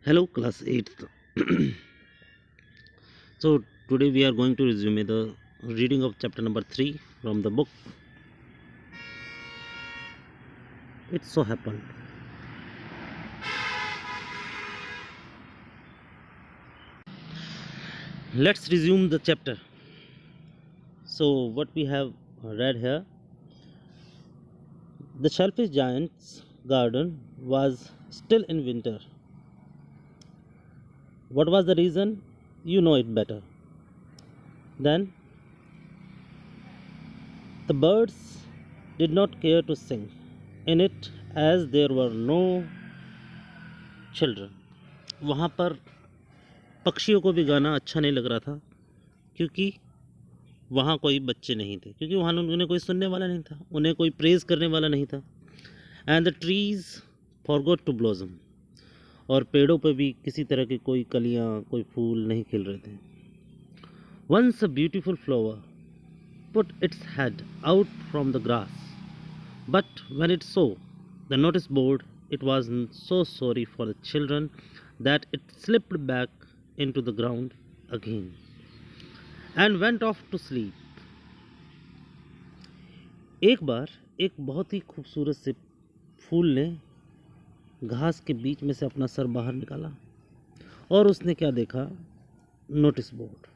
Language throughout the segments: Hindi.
Hello, class 8th. So, today we are going to resume the reading of chapter number 3 from the book. It so happened. Let's resume the chapter. So, what we have read here, the shellfish giant's garden was still in winter. What was the reason? You know it better. Then, the birds did not care to sing in it as there were no children. वहाँ पर पक्षियों को भी गाना अच्छा नहीं लग रहा था क्योंकि वहाँ कोई बच्चे नहीं थे, क्योंकि वहाँ उन्हें कोई सुनने वाला नहीं था, उन्हें कोई प्रेज़ करने वाला नहीं था। And the trees forgot to blossom, और पेड़ों पे भी किसी तरह की कोई कलियाँ, कोई फूल नहीं खिल रहे थे। Once a beautiful flower put its head out from the grass, but when it saw the notice board it was so sorry for the children that it slipped back into the ground again and went off to sleep. एक बार एक बहुत ही खूबसूरत से फूल ने घास के बीच में से अपना सर बाहर निकाला और उसने क्या देखा? Notice board.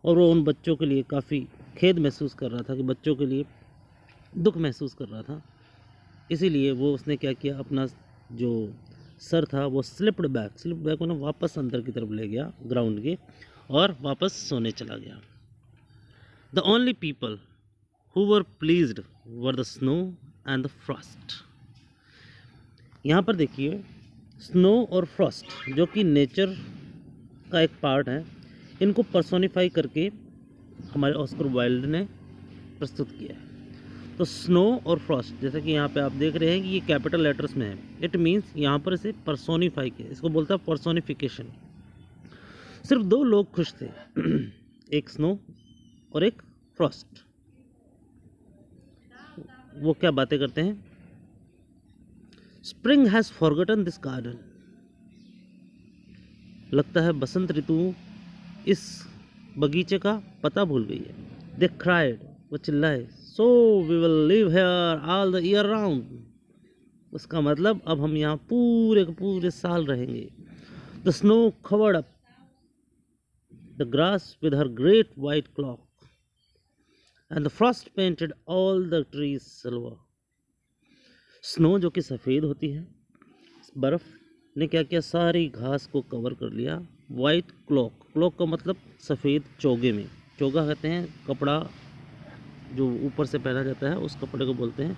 और वो उन बच्चों के लिए काफ़ी खेद महसूस कर रहा था, कि बच्चों के लिए दुख महसूस कर रहा था। इसीलिए वो उसने क्या किया, अपना जो सर था वो स्लिप्ड बैक उन्हें वापस अंदर की तरफ ले गया ग्राउंड के, और वापस सोने चला गया। The only people who were pleased were the snow and the Frost. यहाँ पर देखिए, स्नो और फ्रॉस्ट जो कि नेचर का एक पार्ट है, इनको पर्सोनिफाई करके हमारे ऑस्कर वाइल्ड ने प्रस्तुत किया है। तो स्नो और फ्रॉस्ट, जैसा कि यहाँ पे आप देख रहे हैं कि ये कैपिटल लेटर्स में है, इट मीन्स यहाँ पर इसे पर्सोनिफाई किया, इसको बोलता है पर्सोनिफिकेशन। सिर्फ दो लोग खुश थे, एक स्नो और एक फ्रॉस्ट। वो क्या बातें करते हैं? Spring has forgotten this garden. लगता है बसंत ऋतु इस बगीचे का पता भूल गई है। दे क्राइड, वो चिल्लाए, so we will live here all the year round. उसका मतलब अब हम यहाँ पूरे के पूरे साल रहेंगे। The snow covered up the grass with her great white clock and the Frost painted all the trees silver. Snow जो कि सफ़ेद होती है, बर्फ़ ने क्या किया, सारी घास को कवर कर लिया वाइट क्लॉक का मतलब सफ़ेद चोगे में। चोगा कहते हैं कपड़ा जो ऊपर से पहना जाता है, उस कपड़े को बोलते हैं।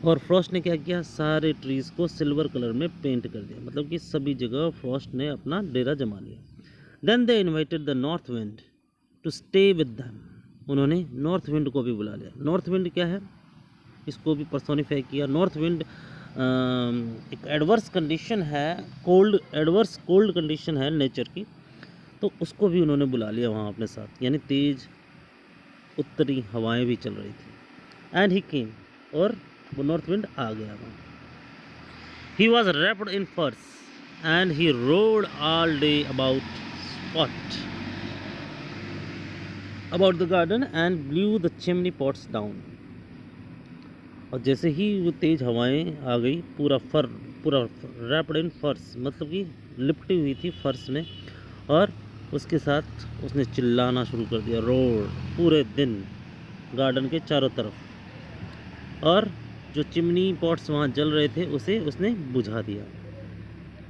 और फ्रॉस्ट ने क्या किया, सारे ट्रीज़ को सिल्वर कलर में पेंट कर दिया, मतलब कि सभी जगह फ्रॉस्ट ने अपना डेरा जमा लिया। Then they invited the north wind to stay with them. उन्होंने नॉर्थ विंड को भी बुला लिया। नॉर्थ विंड क्या है, इसको भी पर्सोनिफाई किया। नॉर्थ विंड एक एडवर्स कंडीशन है, एडवर्स कोल्ड कंडीशन है नेचर की, तो उसको भी उन्होंने बुला लिया वहाँ अपने साथ, यानी तेज़ उत्तरी हवाएं भी चल रही थी। एंड ही केम, और वो नॉर्थ विंड आ गया वहाँ। ही वॉज रैप्ड इन फर्स and he road all day about the garden and blue the chimney pots down. और जैसे ही वो तेज़ हवाएं आ गई, पूरा रैप्ड इन फर्स मतलब कि लिपटी हुई थी फर्स में, और उसके साथ उसने चिल्लाना शुरू कर दिया, रोड, पूरे दिन गार्डन के चारों तरफ। और जो चिमनी पॉट्स वहाँ जल रहे थे उसे उसने बुझा दिया,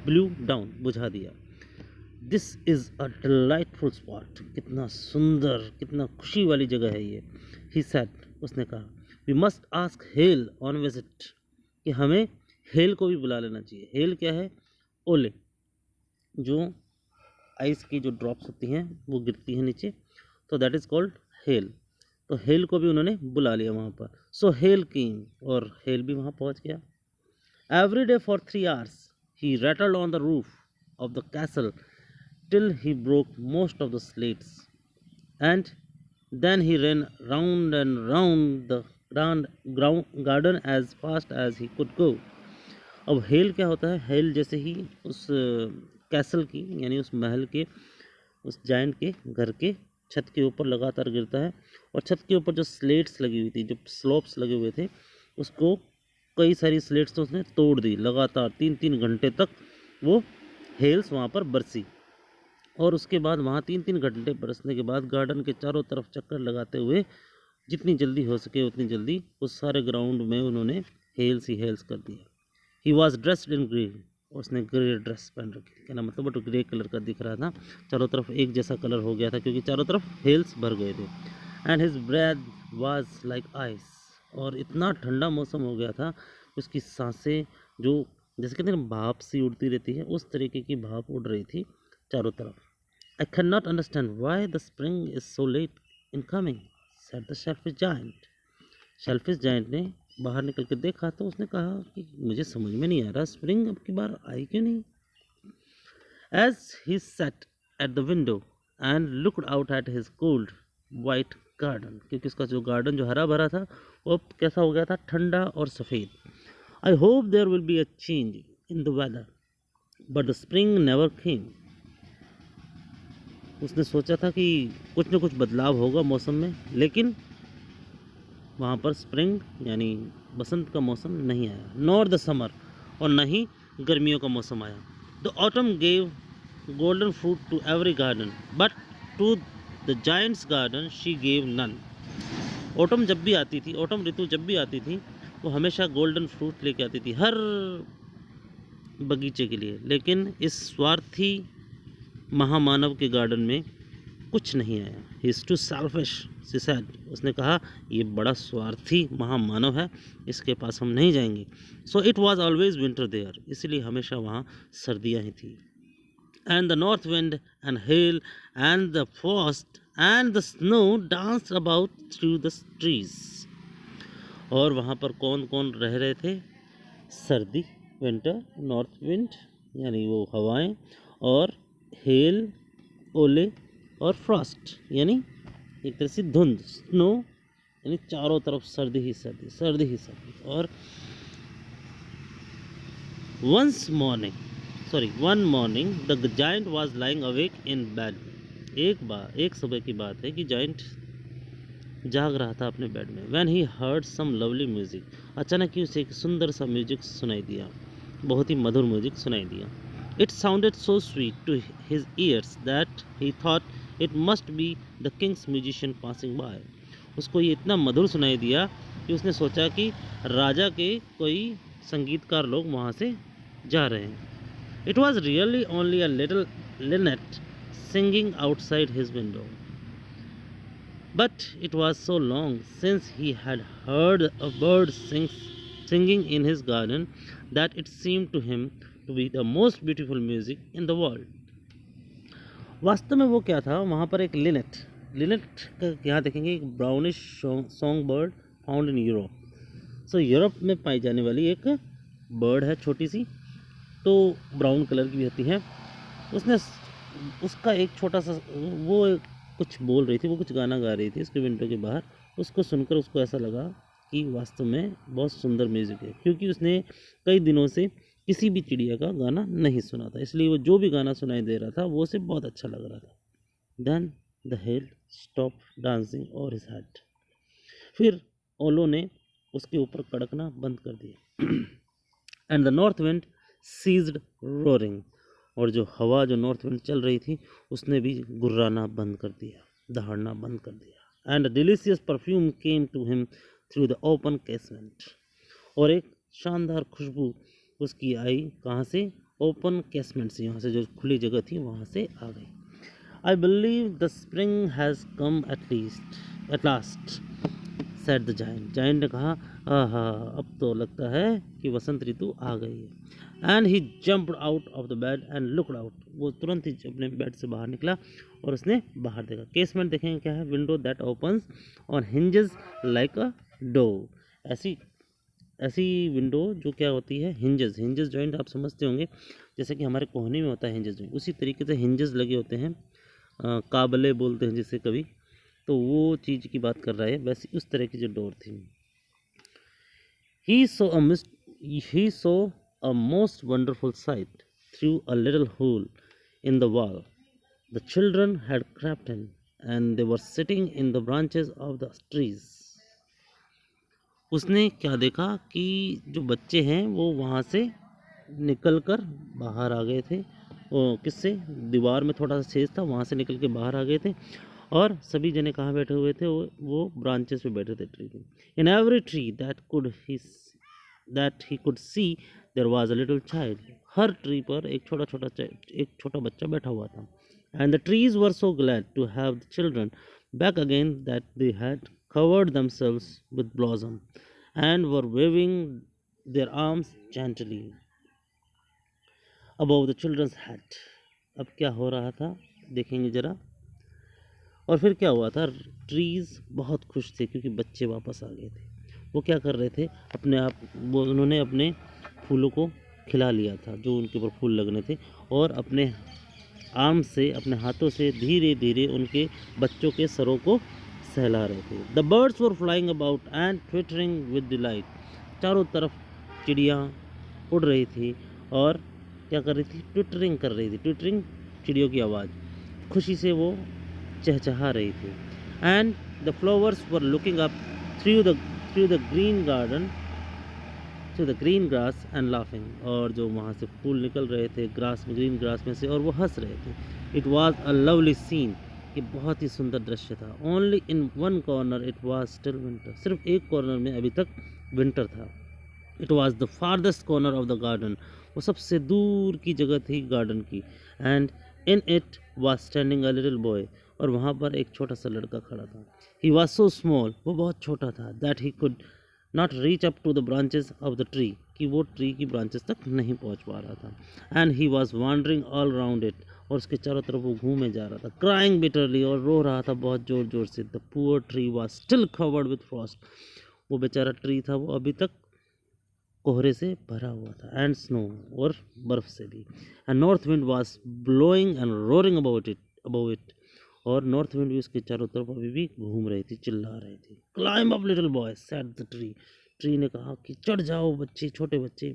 ब्लू डाउन, बुझा दिया। This is a delightful spot. कितना सुंदर, कितना खुशी वाली जगह है ये। ही सेड, उसने कहा, we must ask hail on visit, कि हमें हेल को भी बुला लेना चाहिए। हेल क्या है? ओले, जो आइस की जो ड्रॉप्स होती हैं वो गिरती हैं नीचे, तो दैट इज़ कॉल्ड हेल। तो हेल को भी उन्होंने बुला लिया वहाँ पर। सो हेल केम, और हेल भी वहाँ पहुँच गया। Every day for 3 hours he rattled on the roof of the castle till he broke most of the slates, and then he ran round and round the garden as fast as he could go. अब हेल क्या होता है? हेल जैसे ही उस कैसल की यानी उस महल के, उस जायंट के घर के छत के ऊपर लगातार गिरता है, और छत के ऊपर जो स्लेट्स लगी हुई थी, जो स्लोप्स लगे हुए थे, उसको कई सारी स्लेट्स तो उसने तोड़ दी। लगातार 3-3 घंटे तक वो हेल्स वहाँ पर बरसी, और उसके बाद वहाँ 3-3 घंटे बरसने के बाद गार्डन के चारों तरफ चक्कर लगाते हुए जितनी जल्दी हो सके उतनी जल्दी उस सारे ग्राउंड में उन्होंने हेल्स ही हेल्स कर दिया। He was dressed in grey, उसने ग्रे ड्रेस पहन रखी थी। क्या नाम मतलब, ग्रे कलर का दिख रहा था, चारों तरफ एक जैसा कलर हो गया था क्योंकि चारों तरफ हेल्स भर गए थे। And his breath was like ice, और इतना ठंडा मौसम हो गया था, उसकी सांसें जो जैसे कहते हैं भाप सी उड़ती रहती है, उस तरीके की भाप उड़ रही थी चारों तरफ। I can not understand why the spring is so let in coming, said the shellfish giant. Shellfish giant ने बाहर निकल के देखा तो उसने कहा कि मुझे समझ में नहीं आ रहा, स्प्रिंग अब की बार आई क्यों नहीं। As he sat at the window and looked out at his cold white garden, क्योंकि उसका जो गार्डन जो हरा भरा था वो अब कैसा हो गया था, ठंडा और सफ़ेद। I hope there will be a change in the weather but the spring never came. उसने सोचा था कि कुछ न कुछ बदलाव होगा मौसम में, लेकिन वहाँ पर स्प्रिंग यानी बसंत का मौसम नहीं आया। नॉर द समर, और न ही गर्मियों का मौसम आया। The autumn gave golden fruit to every garden but to the giant's garden she gave none. Autumn जब भी आती थी, ऑटम ऋतु जब भी आती थी, वो हमेशा गोल्डन फ्रूट लेके आती थी हर बगीचे के लिए, लेकिन इस स्वार्थी महामानव के गार्डन में कुछ नहीं आया। He is too selfish she said, उसने कहा ये बड़ा स्वार्थी महामानव है, इसके पास हम नहीं जाएंगे। So it was always winter there, इसलिए हमेशा वहाँ सर्दियाँ ही थी। And the north wind and hail and the frost and the snow danced about through the trees. और वहाँ पर कौन कौन रह रहे थे? सर्दी विंटर, नॉर्थ विंड यानी वो हवाएं, और हेल ओले, और फ्रॉस्ट यानी एक तरह से धुंध, स्नो यानी चारों तरफ सर्दी ही सर्दी, सर्दी ही सर्दी। और one morning the giant was lying awake in bed. एक सुबह की बात है कि जायंट जाग रहा था अपने बेड में। When he heard some lovely music, अचानक ही उसे एक सुंदर सा म्यूजिक सुनाई दिया, बहुत ही मधुर म्यूजिक सुनाई दिया। It sounded so sweet to his ears that he thought it must be the king's musician passing by. उसको ये इतना मधुर सुनाई दिया कि उसने सोचा कि राजा के कोई संगीतकार लोग वहाँ से जा रहे हैं। It was really only a little Lynette singing outside his window, but it was so long since he had heard a bird singing in his garden that it seemed to him to be the most beautiful music in the world. वास्तव में वो क्या था, वहाँ पर एक लिनेट, का यहाँ देखेंगे एक brownish song bird found in Europe. So Europe में पाई जाने वाली एक बर्ड है छोटी सी, तो ब्राउन कलर की भी होती है। उसने उसका एक छोटा सा वो कुछ बोल रही थी, वो कुछ गाना गा रही थी उसके विंडो के बाहर। उसको सुनकर उसको ऐसा लगा कि वास्तव में बहुत सुंदर म्यूज़िक है, क्योंकि उसने कई दिनों से किसी भी चिड़िया का गाना नहीं सुना था, इसलिए वो जो भी गाना सुनाई दे रहा था वो उसे बहुत अच्छा लग रहा था। Then the hail stop dancing over his head, फिर ओलो ने उसके ऊपर कड़कना बंद कर दिया। And the north wind ceased roaring, और जो हवा जो नॉर्थ विंड चल रही थी उसने भी गुर्राना बंद कर दिया, दहाड़ना बंद कर दिया। And delicious perfume came to him through the open casement, और एक शानदार खुशबू उसकी आई कहाँ से? ओपन कैसमेंट से, यहाँ से जो खुली जगह थी वहाँ से आ गई। I believe the spring has come at last said the giant. Giant ने कहा आहा, अब तो लगता है कि वसंत ऋतु आ गई है। And he jumped out of the bed and looked out, वो तुरंत ही अपने बेड से बाहर निकला और उसने बाहर देखा। केसमेंट देखेंगे क्या है? Window that opens on hinges like a door. ऐसी विंडो जो क्या होती है? हिंजेस जॉइंट आप समझते होंगे, जैसे कि हमारे कोहनी में होता है हिंजेस जॉइंट, उसी तरीके से हिंजेस लगे होते हैं, काबले बोलते हैं जिसे कभी, तो वो चीज़ की बात कर रहा है, वैसे उस तरह की जो डोर थी। He saw a most wonderful sight. Through a little hole in the wall, the children had crept in, and they were sitting in the branches of the trees. उसने क्या देखा कि जो बच्चे हैं वो वहाँ से निकल कर बाहर आ गए थे। वो किससे? दीवार में थोड़ा सा छेद था, वहाँ से निकल के बाहर आ गए थे। और सभी जने कहाँ बैठे हुए थे? वो ब्रांचेस पे बैठे थे ट्री के। In every tree that he could see there was a little child. हर ट्री पर एक छोटा बच्चा बैठा हुआ था। And the trees were so glad to have the children back again that they had covered themselves with blossom and were waving their arms gently above the children's head. अब क्या हो रहा था देखेंगे जरा। और फिर क्या हुआ था? ट्रीज बहुत खुश थे क्योंकि बच्चे वापस आ गए थे। वो क्या कर रहे थे? उन्होंने अपने फूलों को खिला लिया था जो उनके ऊपर फूल लगने थे, और अपने आर्म से, अपने हाथों से धीरे धीरे उनके बच्चों के सरों को सहला रहे थे। The birds were flying about and twittering with delight. चारों तरफ चिड़िया उड़ रही थी और क्या कर रही थी? ट्विटरिंग कर रही थी। ट्विटरिंग चिड़ियों की आवाज़, खुशी से वो चहचहा रही थी। And the flowers were looking up through the green garden to the green grass and laughing. और जो वहाँ से फूल निकल रहे थे ग्रीन ग्रास में से, और वो हंस रहे थे। It was a lovely scene. ये बहुत ही सुंदर दृश्य था। Only in one corner it was still winter. सिर्फ एक कॉर्नर में अभी तक विंटर था। It was the farthest corner of the garden. वो सबसे दूर की जगह थी गार्डन की। And in it was standing a little boy. और वहाँ पर एक छोटा सा लड़का खड़ा था। ही वॉज सो स्मॉल, वो बहुत छोटा था, that he could not reach up to the branches of the tree, कि वो ट्री की ब्रांचेस तक नहीं पहुंच पा रहा था। And he was wandering all round it. और उसके चारों तरफ वो घूमे जा रहा था, क्राइंग बिटरली, और रो रहा था बहुत जोर जोर से। The poor tree was still covered with Frost. वो बेचारा ट्री था, वो अभी तक कोहरे से भरा हुआ था, एंड स्नो, और बर्फ से भी। And north wind was blowing and roaring about it. और नॉर्थ विंड भी उसके चारों तरफ अभी भी घूम रही थी, चिल्ला रही थी। Climb up little boy said the tree. Tree ने कहा कि चढ़ जाओ बच्चे, छोटे बच्चे।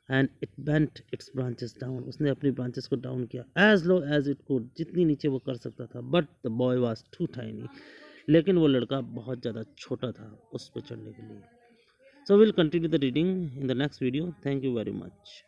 And it bent its branches down. उसने अपनी ब्रांचेस को डाउन किया, as low as it could, जितनी नीचे वो कर सकता था। But the boy was too tiny. लेकिन वो लड़का बहुत ज़्यादा छोटा था उस पर चढ़ने के लिए। So will continue the reading in the next video. Thank you very much.